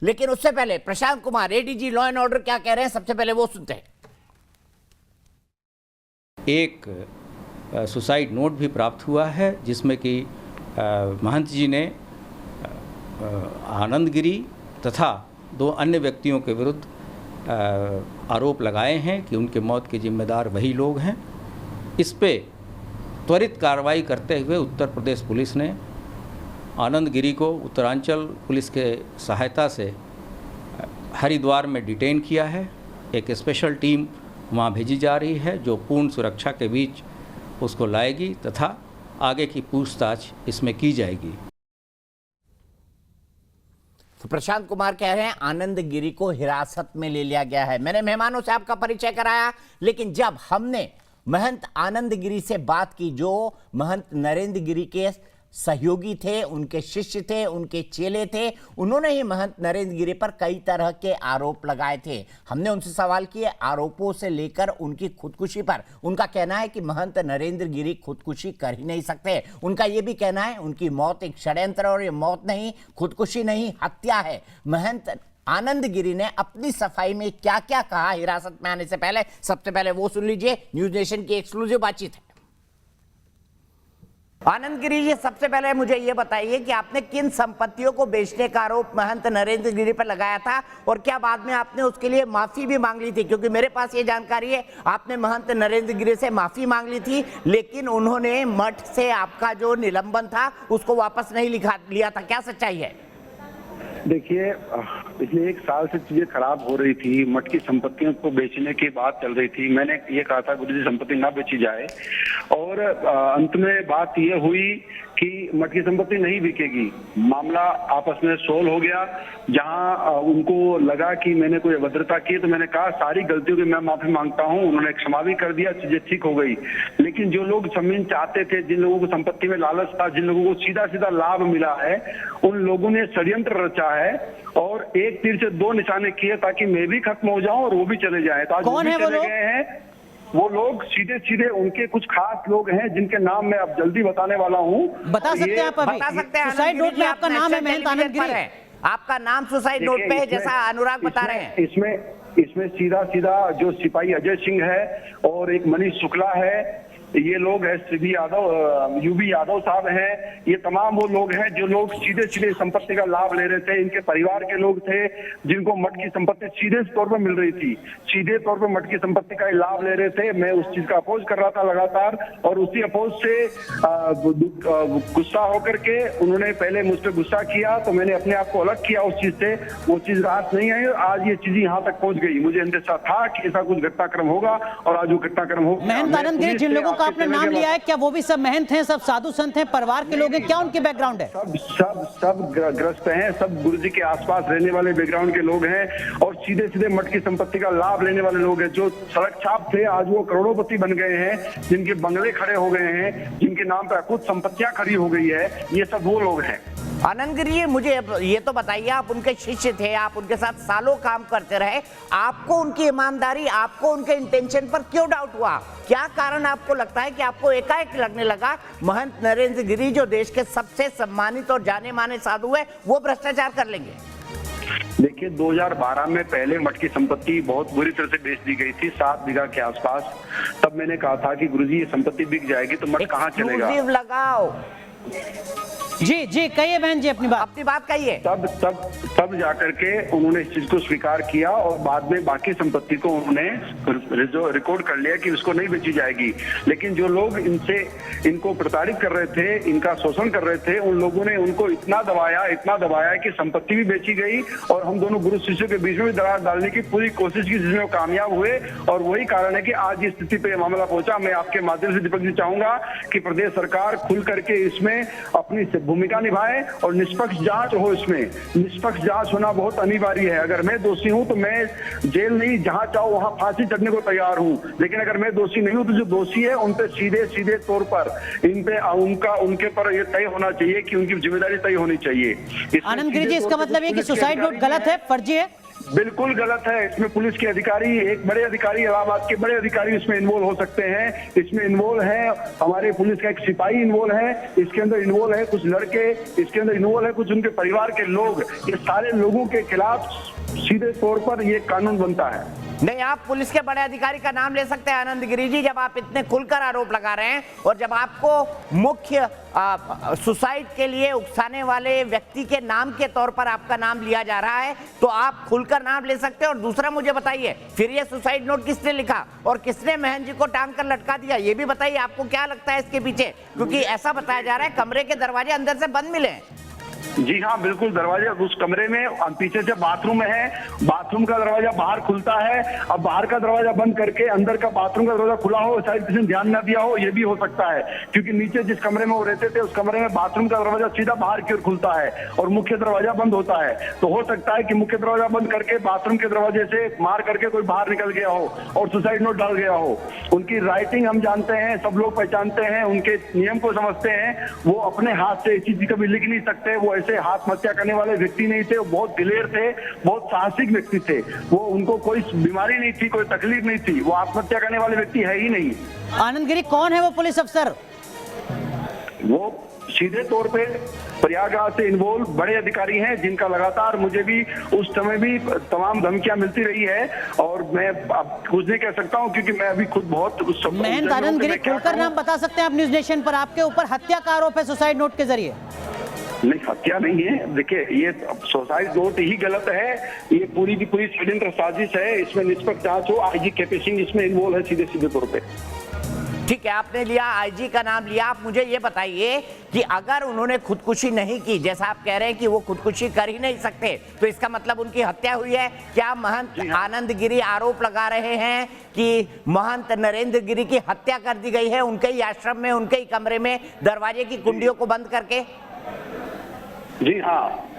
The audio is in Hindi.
लेकिन उससे पहले Prashant Kumar ADG law and order क्या कह रहे हैं, सबसे पहले वो सुनते हैं। एक सुसाइड नोट भी प्राप्त हुआ है जिसमें कि महंत जी ने आनंद गिरी तथा 2 अन्य व्यक्तियों के विरुद्ध आरोप लगाए हैं कि उनके मौत के जिम्मेदार वही लोग हैं। इस पे त्वरित कार्रवाई करते हुए उत्तर प्रदेश पुलिस ने आनंद गिरी को उत्तरांचल पुलिस के सहायता से हरिद्वार में डिटेन किया है। एक स्पेशल टीम वहाँ भेजी जा रही है जो पूर्ण सुरक्षा के बीच उसको लाएगी तथा आगे की पूछताछ इसमें की जाएगी। तो प्रशांत कुमार कह रहे हैं आनंद गिरी को हिरासत में ले लिया गया है। मैंने मेहमानों से आपका परिचय कराया, लेकिन जब हमने महंत आनंद गिरी से बात की, जो महंत नरेंद्र गिरी के सहयोगी थे, उनके शिष्य थे, उनके चेले थे, उन्होंने ही महंत नरेंद्र गिरी पर कई तरह के आरोप लगाए थे। हमने उनसे सवाल किए आरोपों से लेकर उनकी खुदकुशी पर। उनका कहना है कि महंत नरेंद्र गिरी खुदकुशी कर ही नहीं सकते। उनका यह भी कहना है उनकी मौत एक षड्यंत्र और ये मौत नहीं, खुदकुशी नहीं, हत्या है। महंत आनंद गिरी ने अपनी सफाई में क्या क्या कहा हिरासत में आने से पहले, सबसे पहले वो सुन लीजिए। न्यूज नेशन की एक्सक्लूसिव बातचीत है। आनंद गिरी जी, सबसे पहले मुझे यह बताइए कि आपने किन संपत्तियों को बेचने का आरोप महंत नरेंद्र गिरी पर लगाया था और क्या बाद में आपने उसके लिए माफी भी मांग ली थी? क्योंकि मेरे पास ये जानकारी है आपने महंत नरेंद्र गिरी से माफी मांग ली थी, लेकिन उन्होंने मठ से आपका जो निलंबन था उसको वापस नहीं लिया था। क्या सच्चाई है? देखिए, पिछले 1 साल से चीजें खराब हो रही थी। मठ की संपत्तियों को बेचने की बात चल रही थी। मैंने ये कहा था गुरु जी संपत्ति ना बेची जाए, और अंत में बात ये हुई कि मठ की संपत्ति नहीं बिकेगी। मामला आपस में सोल्व हो गया। जहां उनको लगा कि मैंने कोई अभद्रता की, तो मैंने कहा सारी गलतियों की मैं माफी मांगता हूं। उन्होंने क्षमा भी कर दिया, चीजें ठीक हो गई। लेकिन जो लोग जमीन चाहते थे, जिन लोगों को संपत्ति में लालच था, जिन लोगों को सीधा सीधा लाभ मिला है, उन लोगों ने षड्यंत्र रचा है और एक तीर से 2 निशाने किए ताकि मैं भी खत्म हो जाऊं और वो भी चले जाए। तो आज वो भी चले गए हैं। वो लोग सीधे सीधे उनके कुछ खास लोग हैं जिनके नाम मैं अब जल्दी बताने वाला हूँ। बता सकते हैं आप अभी? बता सकते हैं। सुसाइड नोट में आपका नाम है महंत आनंद गिरी, आपका नाम सुसाइड नोट पे है, जैसा अनुराग बता रहे हैं। इसमें सीधा सीधा जो सिपाही अजय सिंह है और एक मनीष शुक्ला है, ये लोग एसबी यादव, यूबी यादव साहब हैं। ये तमाम वो लोग हैं जो लोग सीधे सीधे संपत्ति का लाभ ले रहे थे। इनके परिवार के लोग थे जिनको मठ की संपत्ति सीधे तौर पर मिल रही थी, सीधे तौर पर मठ की संपत्ति का लाभ ले रहे थे। मैं उस चीज का अपोज कर रहा था लगातार, और उसी अपोज से गुस्सा होकर के उन्होंने पहले मुझ पर गुस्सा किया, तो मैंने अपने आप को अलग किया उस चीज से। वो चीज राहत नहीं आई, आज ये चीज यहाँ तक पहुंच गई। मुझे अंदेशा था कि ऐसा कुछ घटनाक्रम होगा और आज वो घटनाक्रम हो गया। महंत आनंद गिरी जिन लोगों आपने नाम लिया है, क्या वो भी सब महंत हैं, सब साधु संत हैं, परिवार के लोग हैं? क्या उनके बैकग्राउंड है? सब ग्रस्त हैं, सब गुरु जी के आसपास रहने वाले बैकग्राउंड के लोग हैं और सीधे सीधे मठ की संपत्ति का लाभ लेने वाले लोग हैं। जो सड़क छाप थे आज वो करोड़पति बन गए हैं, जिनके बंगले खड़े हो गए हैं, जिनके नाम पर कुछ संपत्तियां खड़ी हो गई है, ये सब वो लोग हैं। आनंद गिरी, मुझे ये तो बताइए, आप उनके शिष्य थे, आप उनके साथ सालों काम करते रहे, आपको उनकी ईमानदारी, आपको उनके इंटेंशन पर क्यों डाउट हुआ? क्या कारण आपको लगता है कि आपको एकाएक लगने लगा महंत नरेंद्र गिरी, जो देश के सबसे सम्मानित और जाने माने साधु है, वो भ्रष्टाचार कर लेंगे? देखिए, 2012 में पहले मठ की संपत्ति बहुत बुरी तरह से बेच दी गई थी, 7 बीघा के आसपास। तब मैंने कहा था कि गुरुजी ये संपत्ति बिक जाएगी तो मठ कहाँ चलेगा। लगाओ जी कहिए बहन जी, अपनी बात कहिए। तब जाकर के उन्होंने इस चीज को स्वीकार किया और बाद में बाकी संपत्ति को उन्होंने रिकॉर्ड कर लिया कि उसको नहीं बेची जाएगी। लेकिन जो लोग इनको प्रताड़ित कर रहे थे, इनका शोषण कर रहे थे, उन लोगों ने उनको इतना दबाया कि संपत्ति भी बेची गई और हम दोनों गुरु शिष्यों के बीच में भी दरार डालने की पूरी कोशिश की, जिसमें कामयाब हुए। और वही कारण है कि आज इस स्थिति पे मामला पहुंचा। मैं आपके माध्यम से दीपक जी चाहूंगा कि प्रदेश सरकार खुल करके इसमें अपनी भूमिका निभाए और निष्पक्ष जांच हो। इसमें निष्पक्ष जांच होना बहुत अनिवार्य है। अगर मैं दोषी हूं तो मैं जेल नहीं, जहां चाहो वहां फांसी चढ़ने को तैयार हूं, लेकिन अगर मैं दोषी नहीं हूं तो जो दोषी है उन पे सीधे तौर पर उनके पर यह तय होना चाहिए कि उनकी जिम्मेदारी तय होनी चाहिए। आनंद गिरी जी, इसका मतलब है कि सुसाइड नोट गलत है, फर्जी है? बिल्कुल गलत है। इसमें पुलिस के अधिकारी, एक बड़े अधिकारी, इलाहाबाद के बड़े अधिकारी इसमें इन्वॉल्व हो सकते हैं। इसमें इन्वॉल्व है हमारे पुलिस का एक सिपाही इन्वॉल्व है, इसके अंदर इन्वॉल्व है कुछ लड़के, इसके अंदर इन्वॉल्व है कुछ उनके परिवार के लोग। ये सारे लोगों के खिलाफ सीधे तौर पर ये कानून बनता है। नहीं, आप पुलिस के बड़े अधिकारी का नाम ले सकते हैं आनंद गिरी जी, जब आप इतने खुलकर आरोप लगा रहे हैं और जब आपको मुख्य सुसाइड के लिए उकसाने वाले व्यक्ति के नाम के तौर पर आपका नाम लिया जा रहा है, तो आप खुलकर नाम ले सकते हैं। और दूसरा मुझे बताइए, फिर ये सुसाइड नोट किसने लिखा और किसने महंत जी को टांग कर लटका दिया, ये भी बताइए। आपको क्या लगता है इसके पीछे? क्योंकि ऐसा बताया जा रहा है कमरे के दरवाजे अंदर से बंद मिले हैं। जी हाँ, बिल्कुल। दरवाजा उस कमरे में पीछे से बाथरूम है, बाथरूम का दरवाजा बाहर खुलता है। अब बाहर का दरवाजा बंद करके अंदर का बाथरूम का दरवाजा खुला हो, शायद किसी ने ध्यान न दिया हो, ये भी हो सकता है। क्योंकि नीचे जिस कमरे में वो रहते थे उस कमरे में बाथरूम का दरवाजा सीधा बाहर की ओर खुलता है और मुख्य दरवाजा बंद होता है। तो हो सकता है कि मुख्य दरवाजा बंद करके बाथरूम के दरवाजे से मार करके कोई बाहर निकल गया हो और सुसाइड नोट डाल गया हो। उनकी राइटिंग हम जानते हैं, सब लोग पहचानते हैं, उनके नियम को समझते हैं। वो अपने हाथ से ऐसी चीज कभी लिख नहीं सकते। वो ऐसे आत्महत्या करने वाले व्यक्ति नहीं थे, वो बहुत दिलेर थे, बहुत साहसिक व्यक्ति थे। वो, उनको कोई बीमारी नहीं थी, कोई तकलीफ नहीं थी, वो आत्महत्या करने वाले व्यक्ति है ही नहीं। आनंद गिरी कौन है वो पुलिस अफसर? वो सीधे तौर पे प्रयागराज से इन्वॉल्व बड़े अधिकारी हैं, जिनका लगातार मुझे भी उस समय भी तमाम धमकियां मिलती रही है। और मैं अब कुछ नहीं कह सकता हूं क्योंकि मैं अभी खुद बहुत उस महंत आनंद गिरी खुलकर नाम बता सकते हैं आप न्यूज नेशन पर? आपके ऊपर हत्या का आरोप है सुसाइड नोट के जरिए। नहीं, हत्या नहीं है। देखिए, ये सुसाइड नोट ही गलत है। ये पूरी की पूरी षड्यंत्र साजिश है। इसमें निष्पक्ष जांच हो। आईजी केपी सिंह इसमें इन्वॉल्व है सीधे तौर पे। ठीक है, आपने लिया, आईजी का नाम लिया। आप मुझे ये बताइए कि अगर उन्होंने खुदकुशी नहीं की, जैसा आप कह रहे हैं कि वो खुदकुशी कर ही नहीं सकते, तो इसका मतलब उनकी हत्या हुई है क्या? महंत आनंद गिरी आरोप लगा रहे हैं कि महंत नरेंद्र गिरी की हत्या कर दी गई है उनके ही आश्रम में, उनके ही कमरे में, दरवाजे की कुंडियों को बंद करके। जी हाँ,